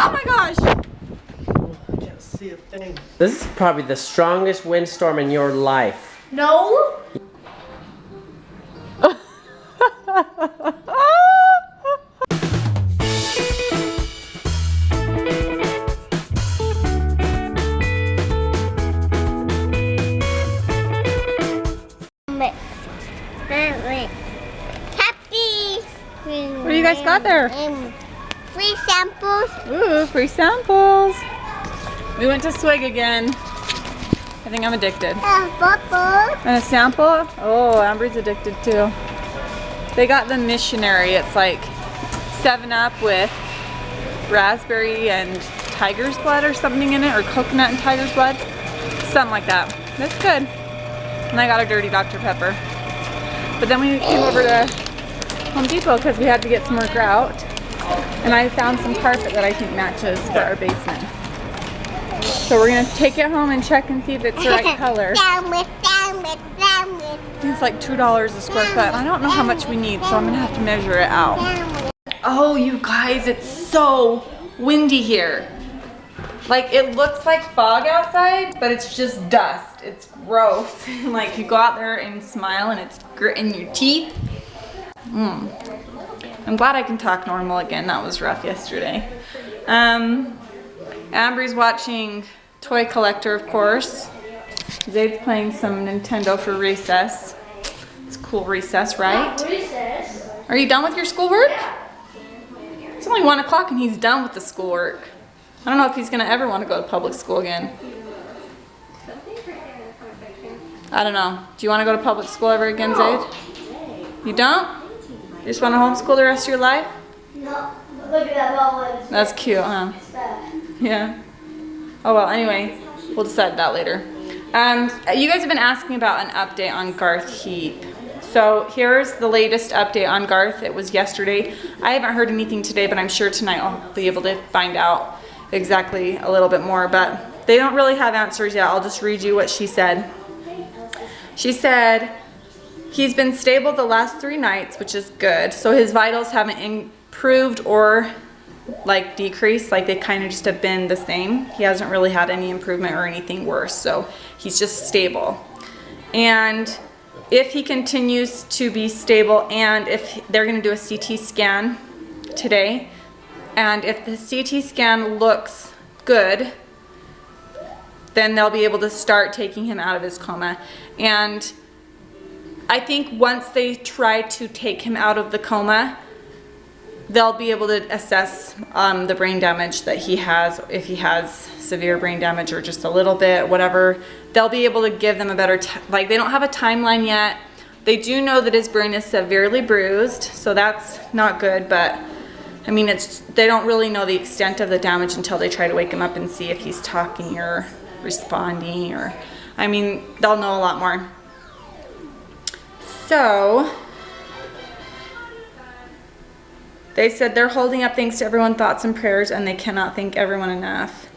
Oh my gosh! Oh, I can't see a thing. This is probably the strongest windstorm in your life. No. What do you guys got there? Free samples. Ooh, free samples. We went to Swig again. I think I'm addicted. And a sample? Oh, Amber's addicted too. They got the missionary. It's like 7-Up with raspberry and tiger's blood or something in it, or coconut and tiger's blood. Something like that. That's good. And I got a dirty Dr. Pepper. But then we came over to Home Depot because we had to get some more grout. And I found some carpet that I think matches for our basement. So we're gonna take it home and check and see if it's the right color. It's like $2 a square foot. I don't know how much we need, so I'm gonna have to measure it out. Oh, you guys, it's so windy here. Like, it looks like fog outside, but it's just dust. It's gross. Like, you go out there and smile and it's gritting your teeth. I'm glad I can talk normal again. That was rough yesterday. Amber's watching Toy Collector, of course. Zade's playing some Nintendo for recess. It's cool recess, right? Recess. Are you done with your schoolwork? Yeah. It's only 1 o'clock and he's done with the schoolwork. I don't know if he's gonna ever want to go to public school again. I don't know. Do you want to go to public school ever again, Zade? You don't? You just want to homeschool the rest of your life? No. Look at that ball. That's cute, huh? Yeah. Oh well, anyway, we'll decide that later. You guys have been asking about an update on Garth Heap. So here's the latest update on Garth. It was yesterday. I haven't heard anything today, but I'm sure tonight I'll be able to find out exactly a little bit more. But they don't really have answers yet. I'll just read you what she said. She said, he's been stable the last 3 nights, which is good. So his vitals haven't improved or like decreased, like they kind of just have been the same. He hasn't really had any improvement or anything worse, so he's just stable. And if he continues to be stable, and if they're going to do a CT scan today, and if the CT scan looks good, then they'll be able to start taking him out of his coma. And I think once they try to take him out of the coma, they'll be able to assess the brain damage that he has, if he has severe brain damage or just a little bit, whatever. They'll be able to give them a better, like they don't have a timeline yet. They do know that his brain is severely bruised, so that's not good, but I mean, they don't really know the extent of the damage until they try to wake him up and see if he's talking or responding, or, I mean, they'll know a lot more. So, they said they're holding up thanks to everyone, thoughts and prayers, and they cannot thank everyone enough.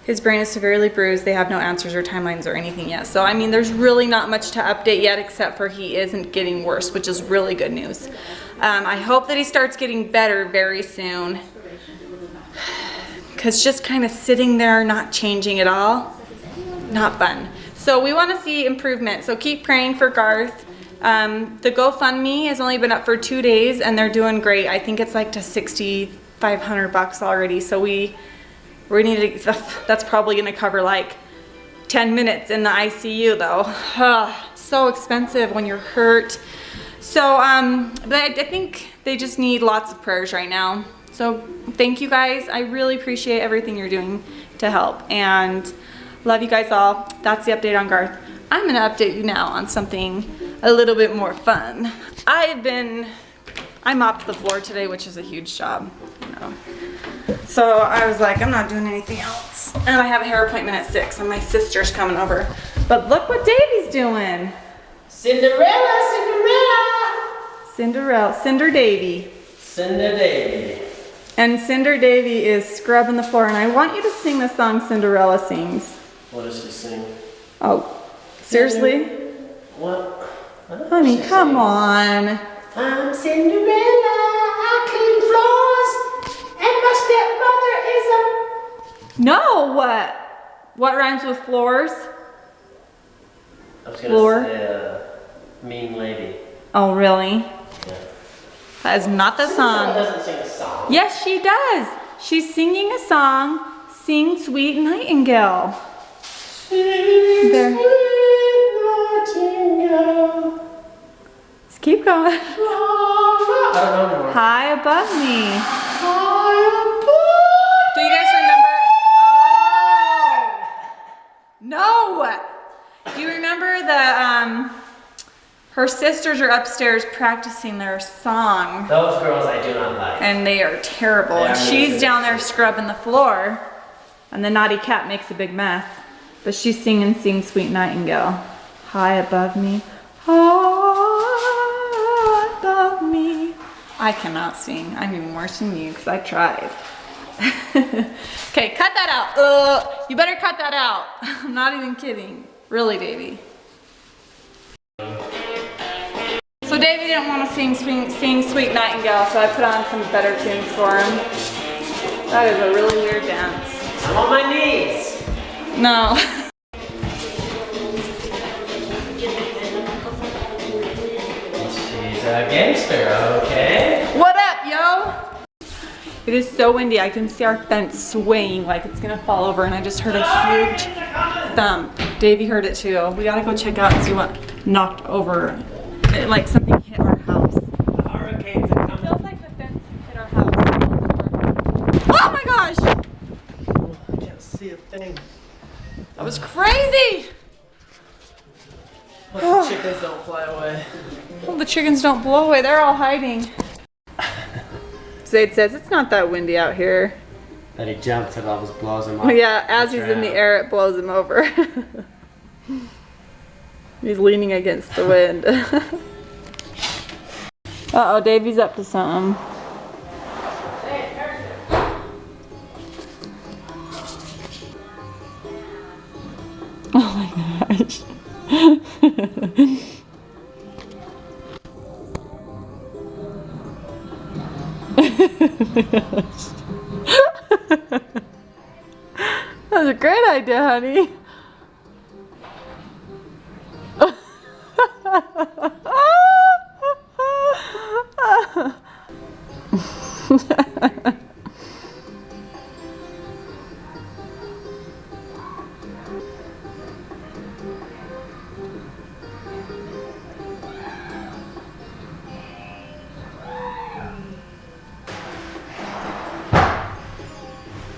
His brain is severely bruised. They have no answers or timelines or anything yet. So, I mean, there's really not much to update yet, except for he isn't getting worse, which is really good news. I hope that he starts getting better very soon, because just kind of sitting there, not changing at all, not fun. So we want to see improvement. So keep praying for Garth. The GoFundMe has only been up for 2 days, and they're doing great. I think it's like to $6,500 already. So we need to, that's probably going to cover like 10 minutes in the ICU though. So expensive when you're hurt. So, but I think they just need lots of prayers right now. So thank you guys. I really appreciate everything you're doing to help, and love you guys all. That's the update on Garth. I'm gonna update you now on something a little bit more fun. I mopped the floor today, which is a huge job, you know. So I was like, I'm not doing anything else. And I have a hair appointment at 6 and my sister's coming over. But look what Davey's doing. Cinderella, Cinderella. Cinderella, Cinder Davey. Cinder Davey. And Cinder Davey is scrubbing the floor, and I want you to sing the song Cinderella sings. What does she sing? Oh, seriously? What? Honey, come on. I'm Cinderella, I clean floors, and my stepmother is a No, what? What rhymes with floors? I was gonna say mean lady. Oh, really? Yeah. That is not the Cinderella song. doesn't sing a song. Yes, she does. She's singing a song, Sing Sweet Nightingale. Sing, There. sweet nightingale. Let's keep going. I don't know anymore. High above me. High above. Do you guys remember? Oh! No! Do you remember her sisters are upstairs practicing their song, Those girls I do not like. and they are terrible. They are And she's amazing. down there scrubbing the floor, and the naughty cat makes a big mess. But she's singing Sing Sweet Nightingale. High above me, high above me. I cannot sing. I'm even worse than you because I tried. Okay, cut that out. You better cut that out. I'm not even kidding. Really, Davey. So Davey didn't want to sing Sweet Nightingale, so I put on some better tunes for him. That is a really weird dance. I'm on my knees. No. She's a gangster, okay? What up, yo? It is so windy. I can see our fence swaying like it's gonna fall over, and I just heard a huge thump. Davey heard it too. We gotta go check out and see what knocked over. Like something hit our house. The hurricanes are It coming. feels like the fence hit our house. Oh my gosh! I can't see a thing. That was crazy! Hope the chickens don't fly away. Well, the chickens don't blow away. They're all hiding. Zaid says it's not that windy out here. Then he jumps and almost blows him off. Yeah, as he's in the air, it blows him over. He's leaning against the wind. Uh-oh, Davey's up to something. Oh my gosh. That was a great idea, honey.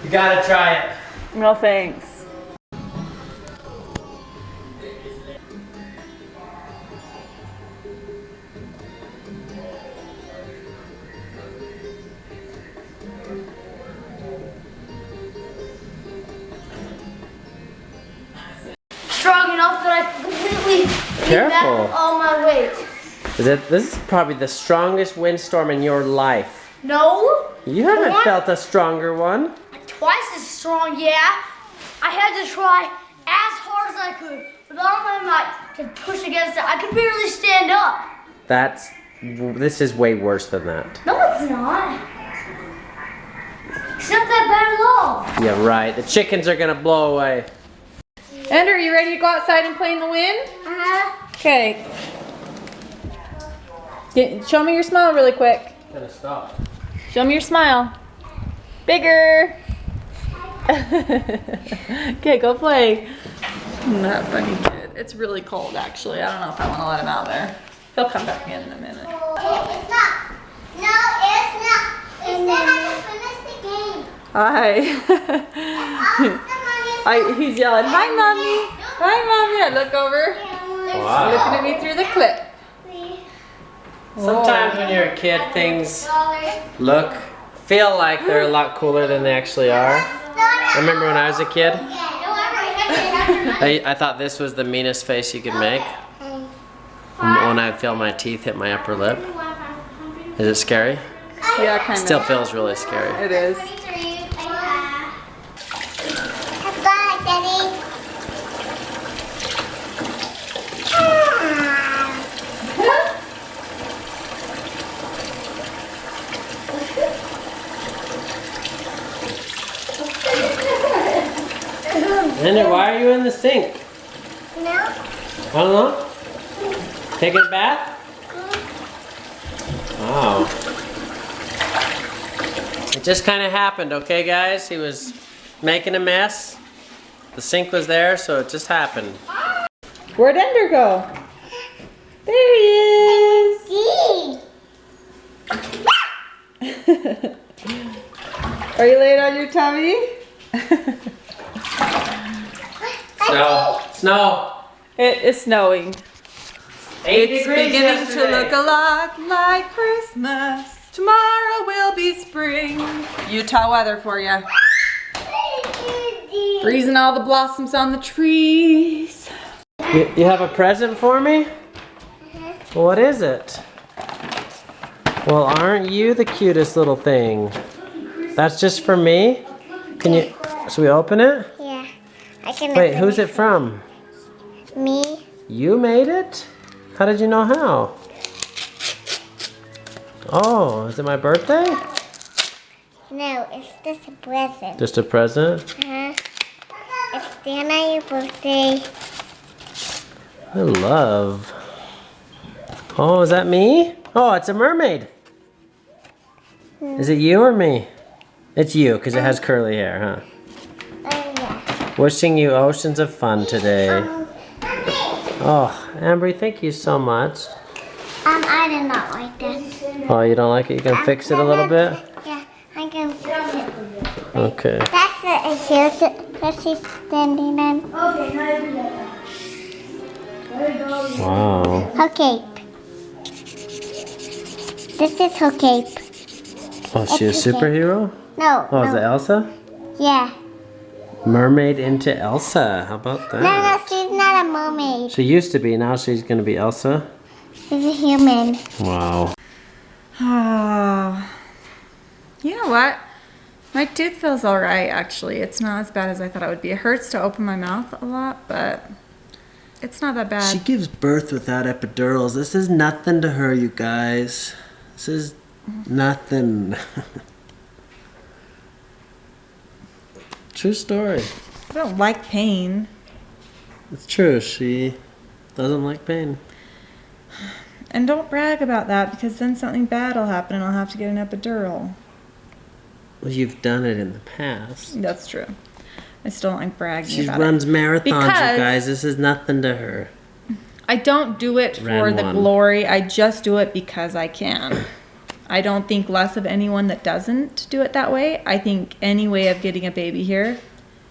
You gotta try it. No thanks. Strong enough that I can completely lean back Careful. with all my weight. This is probably the strongest windstorm in your life. No. You haven't What? felt a stronger one. Twice as strong, yeah. I had to try as hard as I could with all my might to push against it. I could barely stand up. This is way worse than that. No, it's not. It's not that bad at all. Yeah, right. The chickens are gonna blow away. Andrew, are you ready to go outside and play in the wind? Okay. Show me your smile really quick. Gonna stop. Show me your smile. Bigger. Okay, go play. That funny kid. It's really cold, actually. I don't know if I want to let him out there. He'll come back in a minute. It's not. No, it's not. It's not. I finished the game. Hi. He's yelling, hi, Mommy. Hi, Mommy. I look over. Wow. Looking at me through the clip. Sometimes when you're a kid, things feel like they're a lot cooler than they actually are. I remember when I was a kid, I thought this was the meanest face you could make. When I feel my teeth hit my upper lip. Is it scary? Yeah, kind Still of. feels really scary. It is. Bye, Daddy. Ender, why are you in the sink? No. I don't know. Taking a bath? Wow. It just kind of happened, okay, guys? He was making a mess. The sink was there, so it just happened. Where'd Ender go? There he is. Are you laying on your tummy? Snow. Snow. It is snowing. 8 It's degrees beginning yesterday. to look a lot like Christmas. Tomorrow will be spring. Utah weather for you. Freezing all the blossoms on the trees. You have a present for me? What is it? Well, aren't you the cutest little thing? That's just for me? Can you, should we open it? Yeah. I can. Wait, who's it from? Me. You made it? How did you know how? Oh, is it my birthday? No, it's just a present. Just a present? It's stand on your birthday. I love. Oh, is that me? Oh, it's a mermaid. Is it you or me? It's you, because it has curly hair, huh? Yeah. Wishing you oceans of fun today. Oh, Ambry, thank you so much. I do not like that. Oh, you don't like it? You can fix it a little bit? Yeah, I can fix it. Okay. That's the here's that she's standing on. Wow. Her cape. This is her cape. Oh, is she a superhero? No. Oh, no. is it Elsa? Yeah. Mermaid into Elsa. How about that? No, she's not a mermaid. She used to be. Now she's going to be Elsa. She's a human. Wow. Oh. You know what? My tooth feels all right, actually. It's not as bad as I thought it would be. It hurts to open my mouth a lot, but it's not that bad. She gives birth without epidurals. This is nothing to her, you guys. This is nothing. True story. I don't like pain. It's true. She doesn't like pain. And don't brag about that, because then something bad will happen and I'll have to get an epidural. Well, you've done it in the past. That's true. I still don't like bragging She about runs it. marathons, Because you guys. This is nothing to her. I don't do it for Ran the one. glory. I just do it because I can. I don't think less of anyone that doesn't do it that way. I think any way of getting a baby here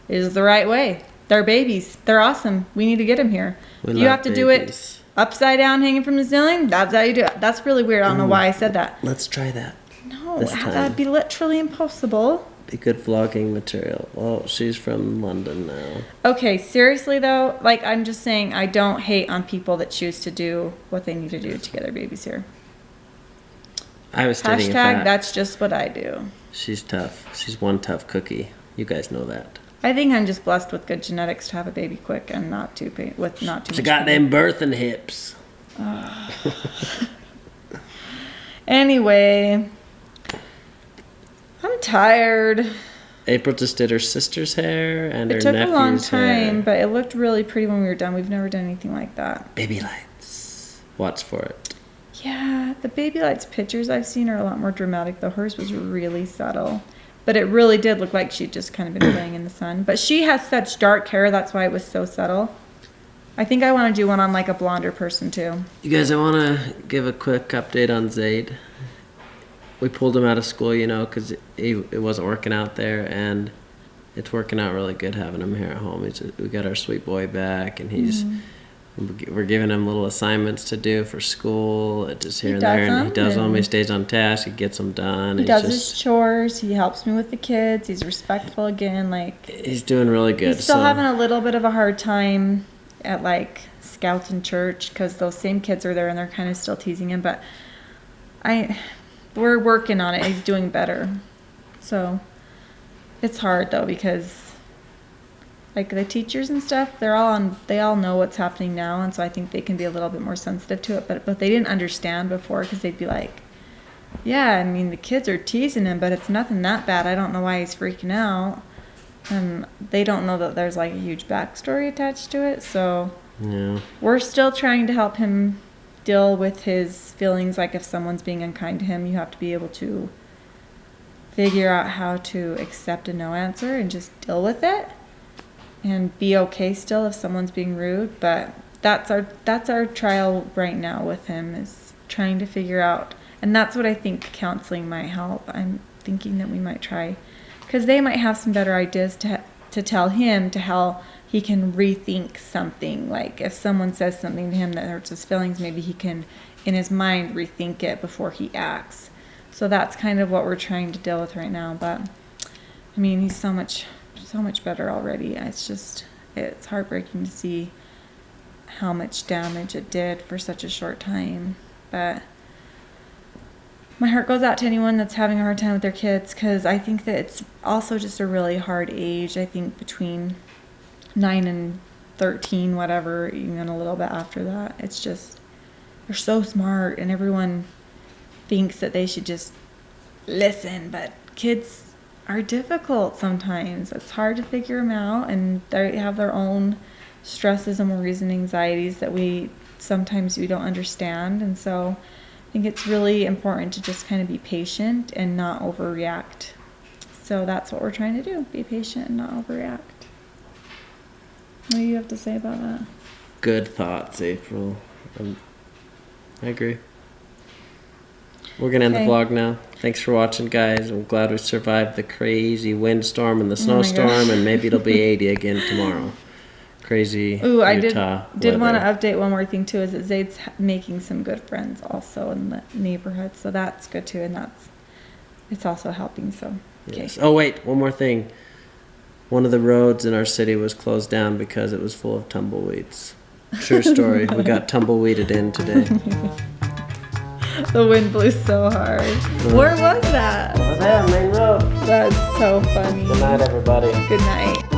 is the right way. They're babies. They're awesome. We need to get them here. We If you love have to do it babies. upside down hanging from the ceiling, that's how you do it. That's really weird. I don't know why I said that. Let's try that. No, This time. that'd be literally impossible. Be good vlogging material. Oh, she's from London now. Okay, seriously though, like I'm just saying, I don't hate on people that choose to do what they need to do to get their babies here. I was stating a Hashtag, fact. that's just what I do. She's tough. She's one tough cookie. You guys know that. I think I'm just blessed with good genetics to have a baby quick and not too with not too She much got pain. them birthing hips. Anyway, I'm tired. April just did her sister's hair and her It took nephew's a long time, hair. but it looked really pretty when we were done. We've never done anything like that. Baby lights. Watch for it. Yeah, the baby lights pictures I've seen are a lot more dramatic, though hers was really subtle. But it really did look like she'd just kind of been laying in the sun. But she has such dark hair, that's why it was so subtle. I think I want to do one on like a blonder person too. You guys, I want to give a quick update on Zaid. We pulled him out of school, you know, because it wasn't working out there, and it's working out really good having him here at home. We got our sweet boy back, and we're giving him little assignments to do for school, just here and there, and he does them. He stays on task. He gets them done. He does his chores. He helps me with the kids. He's respectful again. Like he's doing really good. He's still having a little bit of a hard time at like Scouts and church because those same kids are there and they're kind of still teasing him. But we're working on it. He's doing better. So it's hard though because like the teachers and stuff, they all know what's happening now, and so I think they can be a little bit more sensitive to it. But they didn't understand before because they'd be like, "Yeah, I mean the kids are teasing him, but it's nothing that bad. I don't know why he's freaking out." And they don't know that there's like a huge backstory attached to it. So Yeah. we're still trying to help him deal with his feelings. Like if someone's being unkind to him, you have to be able to figure out how to accept a no answer and just deal with it and be okay still if someone's being rude. But that's our trial right now with him, is trying to figure out. And that's what I think counseling might help. I'm thinking that we might try, because they might have some better ideas to tell him to how he can rethink something. Like if someone says something to him that hurts his feelings, maybe he can in his mind rethink it before he acts. So that's kind of what we're trying to deal with right now. But I mean, he's so much better already. It's heartbreaking to see how much damage it did for such a short time. But my heart goes out to anyone that's having a hard time with their kids, because I think that it's also just a really hard age. I think between 9 and 13, whatever, even a little bit after that, it's just, they're so smart and everyone thinks that they should just listen, but kids are difficult sometimes. It's hard to figure them out, and they have their own stresses and worries and anxieties that we don't understand. And so I think it's really important to just kind of be patient and not overreact. So that's what we're trying to do, be patient and not overreact. What do you have to say about that? Good thoughts, April. I agree. We're going to end the vlog now. Thanks for watching, guys. I'm glad we survived the crazy windstorm and the snowstorm, and maybe it'll be 80 again tomorrow. Crazy Utah did want to update one more thing too, is that Zaid's making some good friends also in the neighborhood, so that's good too, and it's also helping. So yes. Oh wait, one more thing. One of the roads in our city was closed down because it was full of tumbleweeds. True story. We got tumbleweeded in today. The wind blew so hard. Where was that? Over there, main road. That's so funny. Good night, everybody. Good night.